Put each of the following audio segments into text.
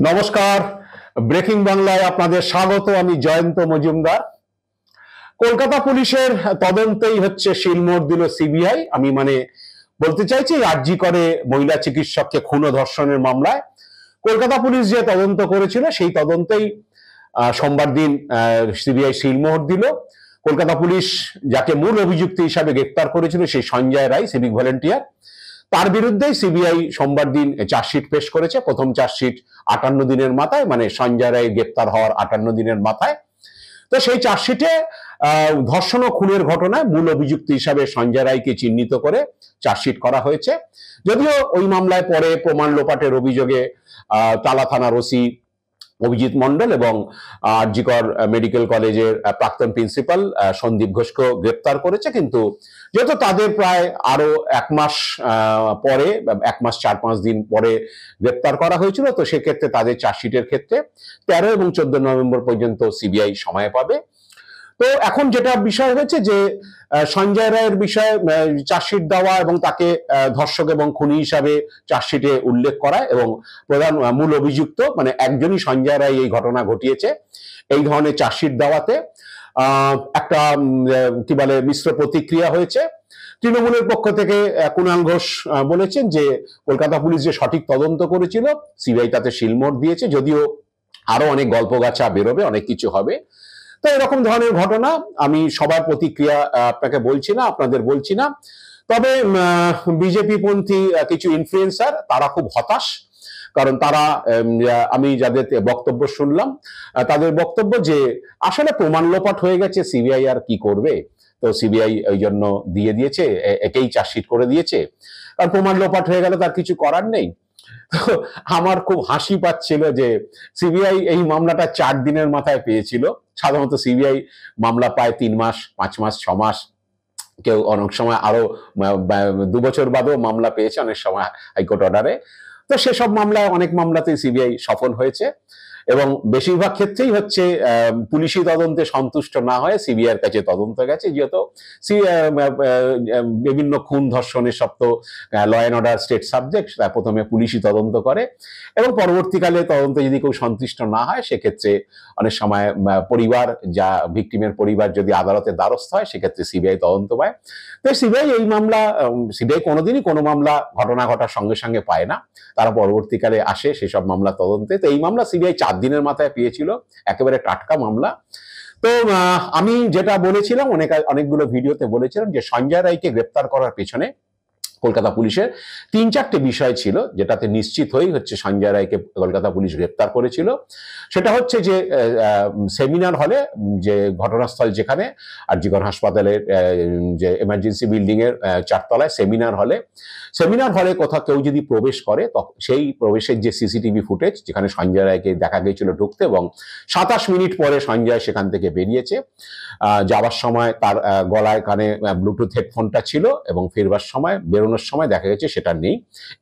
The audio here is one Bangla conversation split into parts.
নমস্কার, ব্রেকিং বাংলায় আপনাদের স্বাগত। আমি জয়ন্ত মজুমদার। কলকাতা পুলিশের তদন্তেই হচ্ছে শিলমোড় দিল সিবিআই। আমি বলতে চাইছি, আরজি করে মহিলা চিকিৎসককে খুন ও ধর্ষণের মামলায় কলকাতা পুলিশ যে তদন্ত করেছিল সেই তদন্তেই সোমবার দিন সিবিআই শিলমোহর দিল। কলকাতা পুলিশ যাকে মূল অভিযুক্ত হিসাবে গ্রেপ্তার করেছিল সেই সঞ্জয় রায়, সিভিক ভলেন্টিয়ার, তার বিরুদ্ধেই সিবিআই সোমবার দিন চার্জশিট পেশ করেছে। প্রথম চার্জশিট 58 দিনের মাথায়, সঞ্জয় রায় গ্রেপ্তার হওয়ার 58 দিনের মাথায়। তো সেই চার্জশিটে ধর্ষণ ও খুনের ঘটনায় মূল অভিযুক্ত হিসাবে সঞ্জয় রায়কে চিহ্নিত করে চার্জশিট করা হয়েছে। যদিও ওই মামলায় পরে প্রমাণ লোপাটের অভিযোগে টালা থানার ওসি অভিজিৎ মন্ডল এবং আরজি কর মেডিকেল কলেজের প্রাক্তন প্রিন্সিপাল সন্দীপ ঘোষকে গ্রেপ্তার করেছে। কিন্তু যেহেতু তাদের প্রায় আরো 1 মাস পরে, 1 মাস 4-5 দিন পরে গ্রেপ্তার করা হয়েছিল, তো সেক্ষেত্রে তাদের চার্জশিটের ক্ষেত্রে 13 এবং 14 নভেম্বর পর্যন্ত সিবিআই সময় পাবে। তো এখন যেটা বিষয় হচ্ছে যে সঞ্জয় রায়ের বিষয়ে চার্জশিট দেওয়া এবং তাকে ধর্ষক এবং খুনি হিসাবে চার্জশিটে উল্লেখ করা এবং প্রধান মূল অভিযুক্ত একজনই সঞ্জয় রায় এই ঘটনা ঘটিয়েছে এই ধরনের চার্জশিট দেওয়াতে একটা মিশ্র প্রতিক্রিয়া হয়েছে। তৃণমূলের পক্ষ থেকে কুণাল ঘোষ বলেছেন যে কলকাতা পুলিশ যে সঠিক তদন্ত করেছিল, সিবিআই তাতে শিলমোড় দিয়েছে। যদিও আরো অনেক গল্পগাছা বেরোবে, অনেক কিছু হবে। তো এরকম ধরনের ঘটনা আমি সবার প্রতিক্রিয়া আপনাকে বলছি না, আপনাদের বলছি না। তবে বিজেপি পন্থী কিছু ইনফ্লুয়েন্সার তারা খুব হতাশ, কারণ তারা আমি যাদের বক্তব্য শুনলাম তাদের বক্তব্য যে আসলে প্রমাণ লোপাট হয়ে গেছে, সিবিআই আর কি করবে। তো সিবিআই ওই জন্য দিয়ে দিয়েছে, একেই চার্জশিট করে দিয়েছে, কারণ প্রমাণ লোপাট হয়ে গেলে তার কিছু করার নেই। আমার খুব হাসি পাচ্ছিল যে সিবিআই এই মামলাটা 4 দিনের মাথায় পেয়েছিল। সাধারণত সিবিআই মামলা পায় 3 মাস, 5 মাস, 6 মাস, কেউ অনেক সময় আরো 2 বছর বাদেও মামলা পেয়েছে অনেক সময় হাইকোর্ট অর্ডারে। তো সেসব মামলায়, অনেক মামলাতেই সিবিআই সফল হয়েছে এবং বেশিরভাগ ক্ষেত্রেই হচ্ছে পুলিশি তদন্তে সন্তুষ্ট না হয়ে সিবিআইয়ের কাছে তদন্ত গেছে। যেহেতু বিভিন্ন খুন ধর্ষণের সব তো law and order state subject, প্রথমে পুলিশি তদন্ত করে এবং পরবর্তীকালে তদন্তে যদি কেউ সন্তুষ্ট না হয় সেক্ষেত্রে অনেক সময় পরিবার, যা ভিকটিমের পরিবার যদি আদালতের দ্বারস্থ হয় সেক্ষেত্রে সিবিআই তদন্ত পায়। তো সিবিআই এই মামলা, সিবিআই কোনোদিনই কোনো মামলা ঘটনা ঘটার সঙ্গে সঙ্গে পায় না, তারা পরবর্তীকালে আসে সেসব মামলা তদন্তে। তো এই মামলা সিবিআই 4 দিনের মাথায় পেয়েছিল, একেবারে টাটকা মামলা। তো আমি যেটা বলেছিলাম, অনেকগুলো ভিডিওতে বলেছিলাম যে সঞ্জয় রায়কে গ্রেপ্তার করার পেছনে কলকাতা পুলিশের 3-4টে বিষয় ছিল, যেটাতে নিশ্চিত হয়েই হচ্ছে সঞ্জয় রায়কে কলকাতা পুলিশ গ্রেপ্তার করেছিল। সেটা হচ্ছে যে সেমিনার হলে, যে ঘটনাস্থল যেখানে আরজি কর হাসপাতালের যে এমার্জেন্সি বিল্ডিং এর 4 তলায় সেমিনার হলে কোথাও কেউ যদি প্রবেশ করে, সেই প্রবেশের যে সিসিটিভি ফুটেজ, যেখানে সঞ্জয় রায়কে দেখা গিয়েছিল ঢুকতে এবং 27 মিনিট পরে সঞ্জয় সেখান থেকে বেরিয়েছে, যাওয়ার সময় তার গলায় কানে ব্লুটুথ হেডফোনটা ছিল এবং ফেরবার সময়, বেরোনোর সময় দেখা গেছে সেটা নেই।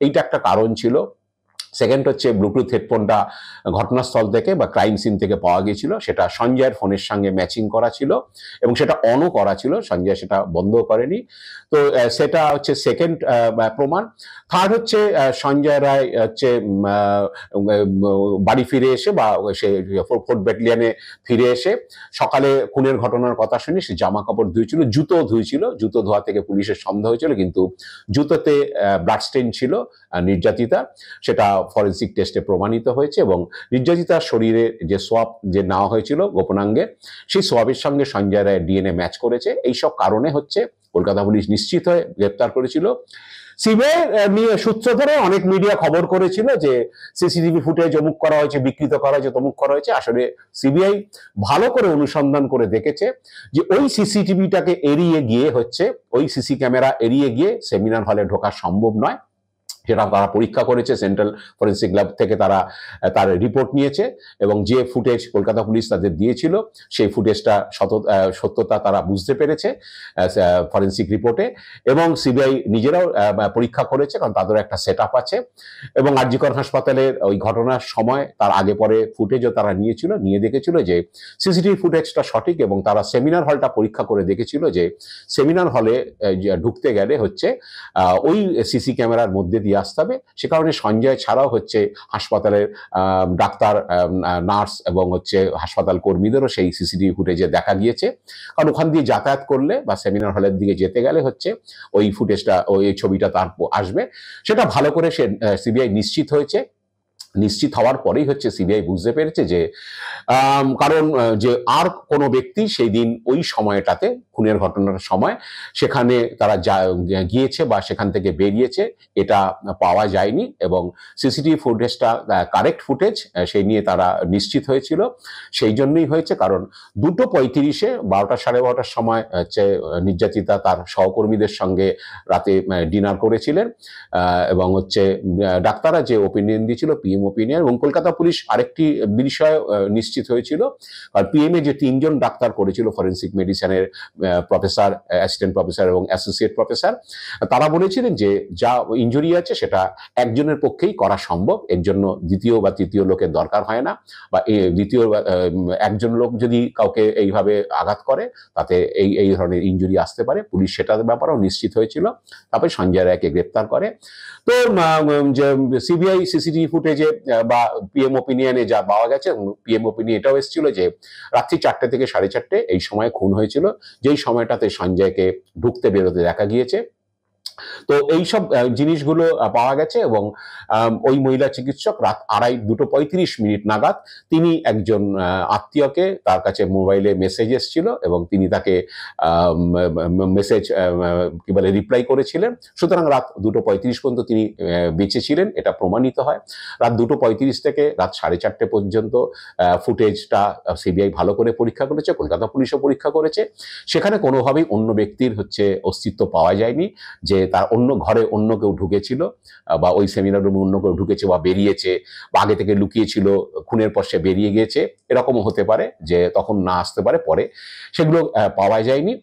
এইটা একটা কারণ ছিল। সেকেন্ড হচ্ছে ব্লুটুথ হেডফোনটা ঘটনাস্থল থেকে বা ক্রাইম সিন থেকে পাওয়া গিয়েছিল, সেটা সঞ্জয়ের ফোনের সঙ্গে ম্যাচিং করা ছিল এবং সেটা অনও করা ছিল, সঞ্জয় সেটা বন্ধ করেনি। তো সেটা হচ্ছে সেকেন্ড প্রমাণ। থার্ড হচ্ছে সঞ্জয় রায় হচ্ছে বাড়ি ফিরে এসে বা সে 4th ব্যাটালিয়নে ফিরে এসে সকালে খুনের ঘটনার কথা শুনি সে জামা কাপড় ধুয়েছিল, জুতো ধুয়েছিল। জুতো ধোয়া থেকে পুলিশের সন্দেহ হয়েছিল, কিন্তু জুতোতে ব্লাড স্টেইন ছিল নির্যাতিতা, সেটা ফরেন্সিক টেস্টে প্রমাণিত হয়েছে এবং নির্যাতিতার শরীরে যে সোয়াব যে নেওয়া হয়েছিল গোপনাঙ্গে, সেই সোয়াবের সঙ্গে সঞ্জয় রায়ের ডিএনএ ম্যাচ করেছে। এইসব কারণে হচ্ছে কলকাতা পুলিশ নিশ্চিত হয়ে গ্রেপ্তার করেছিল। সিবিআই নিয়ে সূত্র ধরে অনেক মিডিয়া খবর করেছিল যে সিসিটিভি ফুটেজ অমুক করা হয়েছে, বিকৃত করা হয়েছে, তমুক করা হয়েছে। আসলে সিবিআই ভালো করে অনুসন্ধান করে দেখেছে যে ওই সিসিটিভিটাকে এড়িয়ে গিয়ে হচ্ছে, ওই সিসি ক্যামেরা এড়িয়ে গিয়ে সেমিনার হলে ঢোকা সম্ভব নয়। সেটা তারা পরীক্ষা করেছে, সেন্ট্রাল ফরেন্সিক ল্যাব থেকে তারা তার রিপোর্ট নিয়েছে এবং যে ফুটেজ কলকাতা পুলিশ তাদের দিয়েছিল সেই ফুটেজটা সত্যতা তারা বুঝতে পেরেছে ফরেন্সিক রিপোর্টে। এবং সিবিআই নিজেরাও পরীক্ষা করেছে, কারণ তাদের একটা সেট আপ আছে। এবং আরজি কর হাসপাতালের ওই ঘটনার সময় তার আগে পরে ফুটেজও তারা নিয়ে দেখেছিল যে সিসিটিভি ফুটেজটা সঠিক এবং তারা সেমিনার হলটা পরীক্ষা করে দেখেছিল যে সেমিনার হলে ঢুকতে গেলে হচ্ছে ওই সিসি ক্যামেরার মধ্যে দিয়ে আসতে হবে। সে কারণে সঞ্জয় ছাড়াও হচ্ছে হাসপাতালের ডাক্তার, নার্স এবং হচ্ছে হাসপাতাল কর্মীদেরও সেই সিসিটিভি ফুটেজে দেখা গিয়েছে। কারণ ওখান দিয়ে যাতায়াত করলে বা সেমিনার হলের দিকে যেতে গেলে হচ্ছে ওই ফুটেজটা, ওই ছবিটা তার আসবে। সেটা ভালো করে সিবিআই নিশ্চিত হয়েছে। নিশ্চিত হওয়ার পরেই হচ্ছে সিবিআই বুঝতে পেরেছে যে কারণ যে আর কোনো ব্যক্তি সেই দিন ওই সময়টাতে, খুনের ঘটনার সময় সেখানে তারা গিয়েছে বা সেখান থেকে বেরিয়েছে এটা পাওয়া যায়নি, এবং সিসিটিভি ফুটেজটা কারেক্ট ফুটেজ সেই নিয়ে তারা নিশ্চিত হয়েছিল। সেই জন্যই হয়েছে, কারণ 2:35-এ 12টা সাড়ে 12টার সময় হচ্ছে নির্যাতিতা তার সহকর্মীদের সঙ্গে রাতে ডিনার করেছিলেন, এবং হচ্ছে ডাক্তাররা যে ওপিনিয়ন দিয়েছিল, পিএম ওপিনিয়ন, এবং কলকাতা পুলিশ আরেকটি বিষয় নিশ্চিত হয়েছিল। আর পিএম এ যে 3জন ডাক্তার করেছিল, ফরেন্সিক মেডিসিনের প্রফেসর, অ্যাসিস্ট্যান্ট প্রফেসর এবং অ্যাসোসিয়েট প্রফেসর, তারা বলেছিলেন যে যা ইনজুরি আছে সেটা একজনের পক্ষেই করা সম্ভব, এর জন্য দ্বিতীয় বা তৃতীয় লোকের দরকার হয় না, বা দ্বিতীয় একজন লোক যদি কাউকে এইভাবে আঘাত করে তাতে এই ধরনের ইনজুরি আসতে পারে। পুলিশ সেটার ব্যাপারেও নিশ্চিত হয়েছিল। তারপরে সঞ্জয় রায়কে গ্রেপ্তার করে। তো সিবিআই সিসিটিভি ফুটেজে বা পিএম ওপিনিয়নে যা পাওয়া গেছে, পিএম ওপিনিয়ন এটাও এসেছিল যে রাত্রি 4টে থেকে 4:30 এই সময় খুন হয়েছিল, যেই সময়টাতে সঞ্জয়কে ঢুকতে বেরোতে দেখা গিয়েছে। তো এইসব জিনিসগুলো পাওয়া গেছে, এবং ওই মহিলা চিকিৎসক রাত 2:35 নাগাদ তিনি একজন আত্মীয়কে, তার কাছে মোবাইলে মেসেজ এসেছিল এবং তিনি তাকে মেসেজ কি বলে রিপ্লাই করেছিলেন। সুতরাং রাত 2:35 পর্যন্ত তিনি বেঁচে ছিলেন, এটা প্রমাণিত হয়। রাত 2:35 থেকে রাত 4:30 পর্যন্ত ফুটেজটা সিবিআই ভালো করে পরীক্ষা করেছে, কলকাতা পুলিশও পরীক্ষা করেছে। সেখানে কোনোভাবেই অন্য ব্যক্তির হচ্ছে অস্তিত্ব পাওয়া যায়নি, যে তার অন্য ঘরে অন্য কেউ ঢুকেছিল বা ওই সেমিনার রুমে অন্য কেউ ঢুকেছে বা বেরিয়েছে, বা আগে থেকে লুকিয়েছিল, খুনের পর সে বেরিয়ে গিয়েছে, এরকমও হতে পারে যে তখন না আসতে পারে পরে, সেগুলো পাওয়া যায়নি।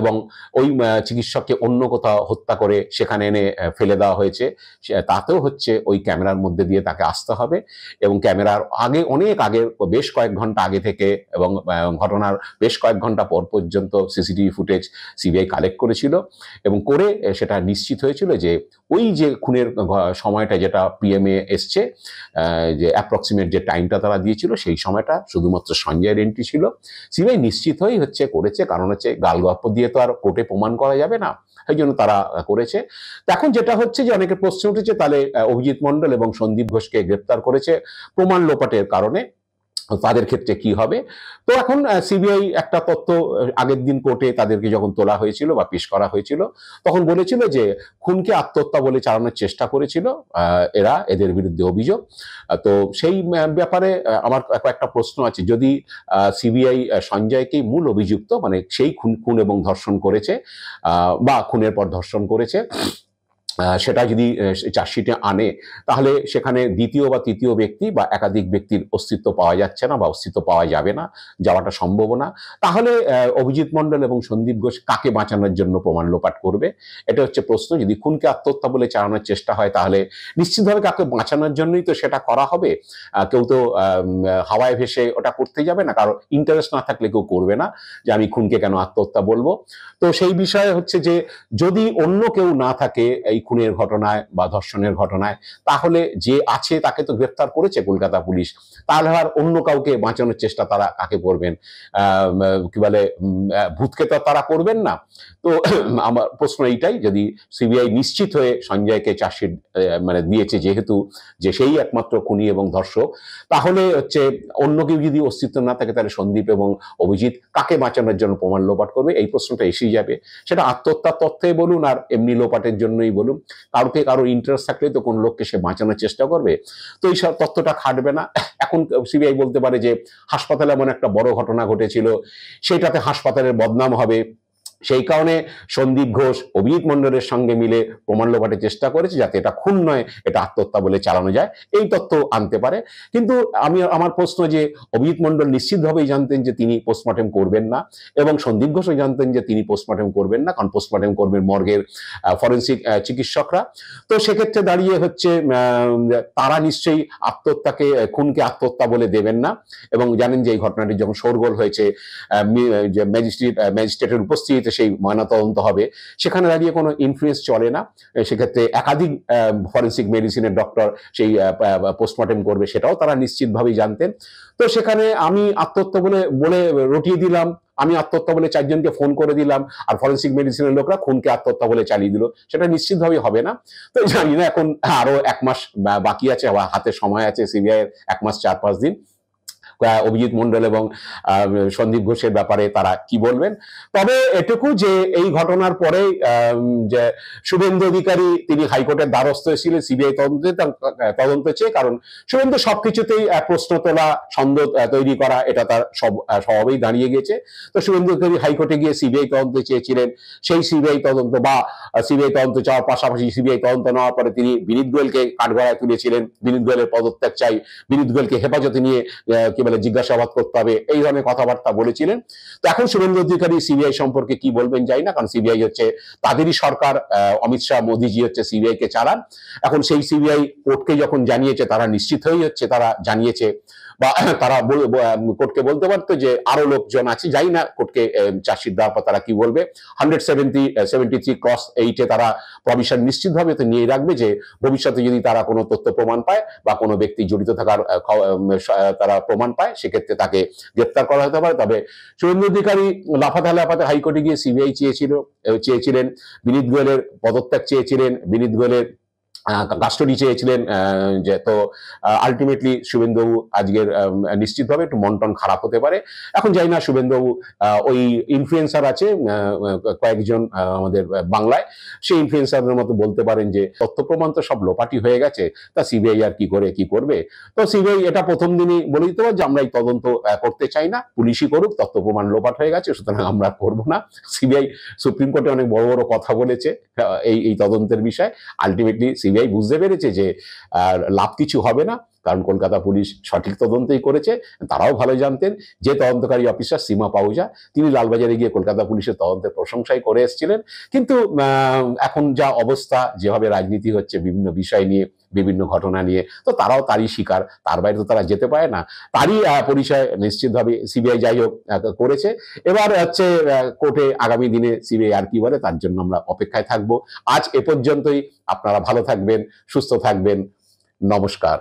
এবং ওই চিকিৎসককে অন্য কোথাও হত্যা করে সেখানে এনে ফেলে দেওয়া হয়েছে, তাতেও হচ্ছে ওই ক্যামেরার মধ্যে দিয়ে তাকে আসতে হবে, এবং ক্যামেরার আগে, অনেক আগে, বেশ কয়েক ঘন্টা আগে থেকে এবং ঘটনার বেশ কয়েক ঘন্টা পর পর্যন্ত সিসিটিভি ফুটেজ সিবিআই কালেক্ট করেছিল, এবং করে সেটা নিশ্চিত হয়েছিল যে ওই যে খুনের সময়টা যেটা পিএমএ এসছে, যে অ্যাপ্রক্সিমেট যে টাইমটা তারা দিয়েছিল, সেই সময়টা শুধুমাত্র সঞ্জয়ের এন্ট্রি ছিল। সিবিআই নিশ্চিত হয়েই হচ্ছে করেছে, কারণ হচ্ছে গালগপ্প দিয়ে তো আর কোর্টে প্রমাণ করা যাবে না, সেই জন্য তারা করেছে। এখন যেটা হচ্ছে যে অনেকে প্রশ্ন উঠেছে, তাহলে অভিজিৎ মণ্ডল এবং সন্দীপ ঘোষকে গ্রেপ্তার করেছে প্রমাণ লোপাটের কারণে, তাদের ক্ষেত্রে কি হবে? তো এখন সিবিআই একটা তথ্য আগের দিন কোর্টে তাদেরকে যখন তোলা হয়েছিল বা পেশ করা হয়েছিল, তখন বলেছিল যে খুনকে আত্মহত্যা বলে চালানোর চেষ্টা করেছিল এদের বিরুদ্ধে অভিযোগ। তো সেই ব্যাপারে আমার একটা প্রশ্ন আছে, যদি সিবিআই সঞ্জয়কেই মূল অভিযুক্ত, মানে সেই খুন এবং ধর্ষণ করেছে বা খুনের পর ধর্ষণ করেছে, সেটা যদি চার্জশিটে আনে, তাহলে সেখানে দ্বিতীয় বা তৃতীয় ব্যক্তি বা একাধিক ব্যক্তির অস্তিত্ব পাওয়া যাচ্ছে না বা অস্তিত্ব পাওয়া যাবে না, যাওয়াটা সম্ভব না। তাহলে অভিজিৎ মণ্ডল এবং সন্দীপ ঘোষ কাকে বাঁচানোর জন্য প্রমাণ লোপাট করবে? এটা হচ্ছে প্রশ্ন। যদি খুনকে আত্মহত্যা বলে চালানোর চেষ্টা হয়, তাহলে নিশ্চিতভাবে কাকে বাঁচানোর জন্যই তো সেটা করা হবে। কেউ তো হাওয়ায় ভেসে ওটা করতে যাবে না, কারণ ইন্টারেস্ট না থাকলে কেউ করবে না যে আমি খুনকে কেন আত্মহত্যা বলবো। তো সেই বিষয়ে হচ্ছে যে যদি অন্য কেউ না থাকে এই খুনের ঘটনায় বা ধর্ষণের ঘটনায়, তাহলে যে আছে তাকে তো গ্রেফতার করেছে কলকাতা পুলিশ, তাহলে আর অন্য কাউকে বাঁচানোর চেষ্টা তারা কাকে করবেন? কি বলে, ভূতকে তো তারা করবেন না। তো আমার প্রশ্ন এইটাই, যদি সিবিআই নিশ্চিত হয়ে সঞ্জয়কে চার্জশিট মানে দিয়েছে যেহেতু, যে সেই একমাত্র খুনি এবং ধর্ষক, তাহলে হচ্ছে অন্য কেউ যদি অস্তিত্ব না থাকে, তাহলে সন্দীপ এবং অভিজিৎ কাকে বাঁচানোর জন্য প্রমাণ লোপাট করবে? এই প্রশ্নটা এসেই যাবে। সেটা আত্মহত্যার তথ্যে বলুন আর এমনি লোপাটের জন্যই বলুন, কারো ইন্টারেস্ট থাকলে তো কোন লোককে সে বাঁচানোর চেষ্টা করবে। তো এই সব তথ্যটা খাটবে না। এখন সিবিআই বলতে পারে যে হাসপাতালে এমন একটা বড় ঘটনা ঘটেছিল, সেটাতে হাসপাতালের বদনাম হবে, সেই কারণে সন্দীপ ঘোষ অভিজিৎ মণ্ডলের সঙ্গে মিলে প্রমাণ লোপাটের চেষ্টা করেছে, যাতে এটা খুন নয়, এটা আত্মহত্যা বলে চালানো যায়, এই তথ্য আনতে পারে। কিন্তু আমার প্রশ্ন যে অভিজিৎ মণ্ডল নিশ্চিতভাবেই জানতেন যে তিনি পোস্টমর্টেম করবেন না, এবং সন্দীপ ঘোষও জানতেন যে তিনি পোস্টমর্টেম করবেন না, কারণ পোস্টমর্টেম করবেন মর্গের ফরেন্সিক চিকিৎসকরা। তো সেক্ষেত্রে দাঁড়িয়ে হচ্ছে তারা নিশ্চয়ই খুনকে আত্মহত্যা বলে দেবেন না। এবং জানেন যে এই ঘটনাটি যখন শোরগোল হয়েছে ম্যাজিস্ট্রেটের উপস্থিতিতে, সেই ময়নাতদন্ত হবে, সেখানে দাঁড়িয়ে কোনো ইনফ্লুয়েন্স চলে না। সেক্ষেত্রে একাধিক ফরেন্সিক মেডিসিনের ডক্টর সেই পোস্টমর্টেম করবে, সেটাও তারা নিশ্চিতভাবেই জানতেন। তো সেখানে আমি আত্মহত্যা বলে বলে রটিয়ে দিলাম, আমি আত্মহত্যা বলে 4 জনকে ফোন করে দিলাম, আর ফরেন্সিক মেডিসিনের লোকরা খুনকে আত্মহত্যা বলে চালিয়ে দিল, সেটা নিশ্চিতভাবেই হবে না। তো জানি না, এখন আরো 1 মাস বাকি আছে, হাতে সময় আছে সিবিআই এর, 1 মাস 4-5 দিন। অভিজিৎ মন্ডল এবং সন্দীপ ঘোষের ব্যাপারে তারা কি বলবেন। তবে এটুকু যে এই ঘটনার পরে যে শুভেন্দু অধিকারী তিনি হাইকোর্টের দ্বারস্থ ছিলেন সিবিআই তদন্ত চেয়ে, কারণ শুভেন্দু সবকিছুতেই প্রশ্ন তোলা, সন্দেহ তৈরি করা, এটা তার স্বভাবেই দাঁড়িয়ে গেছে। তো শুভেন্দু অধিকারী হাইকোর্টে গিয়ে সিবিআই তদন্ত চেয়েছিলেন। সেই সিবিআই তদন্ত বা সিবিআই তদন্ত চাওয়ার পাশাপাশি সিবিআই তদন্ত নেওয়ার পরে তিনি বিনীত গোয়েলকে কাঠগড়ায় তুলেছিলেন, বিনীত গোয়েলের পদত্যাগ চাই, বিনীত গোয়েলকে হেফাজতে নিয়ে কি বলে জিজ্ঞাসাবাদ করতে হবে, এই ধরনের কথাবার্তা বলেছিলেন। তো এখন শুভেন্দু অধিকারী সিবিআই সম্পর্কে কি বলবেন জানি না, কারণ সিবিআই হচ্ছে তাদেরই সরকার, অমিত শাহ মোদিজি হচ্ছে সিবিআই কে চালান। এখন সেই সিবিআই কোর্টকে যখন জানিয়েছে, তারা নিশ্চিত হয়ে হচ্ছে তারা জানিয়েছে, বা তারা কোর্টকে বলতে পারতো যে আরো লোকজন আছে, যাই না কোর্টকে চার্জশিট দেওয়ার পর তারা কি বলবে। 173 তারা প্রভিশন নিশ্চিতভাবে তো নিয়ে রাখবে যে ভবিষ্যতে যদি তারা কোনো তথ্য প্রমাণ পায় বা কোনো ব্যক্তি জড়িত থাকার তারা প্রমাণ পায়, সেক্ষেত্রে তাকে গ্রেপ্তার করা হতে পারে। তবে শুভেন্দু অধিকারী লাফাতে লাফাতে হাইকোর্টে গিয়ে সিবিআই চেয়েছিলেন, বিনীত গোয়েলের পদত্যাগ চেয়েছিলেন, বিনীত গোয়েলের কাস্টডি চেয়েছিলেন, যে তো আলটিমেটলি শুভেন্দুবাবু আজকের নিশ্চিতভাবে একটু মন টন খারাপ হতে পারে। এখন জানি না শুভেন্দুবাবু ওই ইনফ্লুয়েন্সার আছে কয়েকজন আমাদের বাংলায়, সেই ইনফ্লুয়েন্সারদের মতো বলতে পারেন যে তথ্য প্রমাণ তো সব লোপাটি হয়ে গেছে, তা সিবিআই আর কি করবে। তো সিবিআই এটা প্রথম দিনই বলে দিতে পারে যে আমরা এই তদন্ত করতে চাই না, পুলিশই করুক, তথ্য প্রমাণ লোপাট হয়ে গেছে, সুতরাং আমরা করব না। সিবিআই সুপ্রিম কোর্টে অনেক বড় বড় কথা বলেছে এই তদন্তের বিষয়ে। আলটিমেটলি সিবিআই বুঝতে পেরেছে যে লাভ কিছু হবে না, কারণ কলকাতা পুলিশ সঠিক তদন্তই করেছে। তারাও ভালো জানতেন যে তদন্তকারী অফিসার সীমা পাহুজা, তিনি লালবাজারে গিয়ে কলকাতা পুলিশের তদন্তের প্রশংসাই করে এসেছিলেন। কিন্তু এখন যা অবস্থা, যেভাবে রাজনীতি হচ্ছে বিভিন্ন বিষয় নিয়ে, বিভিন্ন ঘটনা নিয়ে, তো তারাও তারই শিকার, তার বাইরে তো তারা যেতে পারে না। তারই পরিচয় নিশ্চিতভাবে সিবিআই যাই হোক করেছে। এবার হচ্ছে কোর্টে আগামী দিনে সিবিআই আর কি বলে, তার জন্য আমরা অপেক্ষায় থাকবো। আজ এ পর্যন্তই। আপনারা ভালো থাকবেন, সুস্থ থাকবেন। নমস্কার।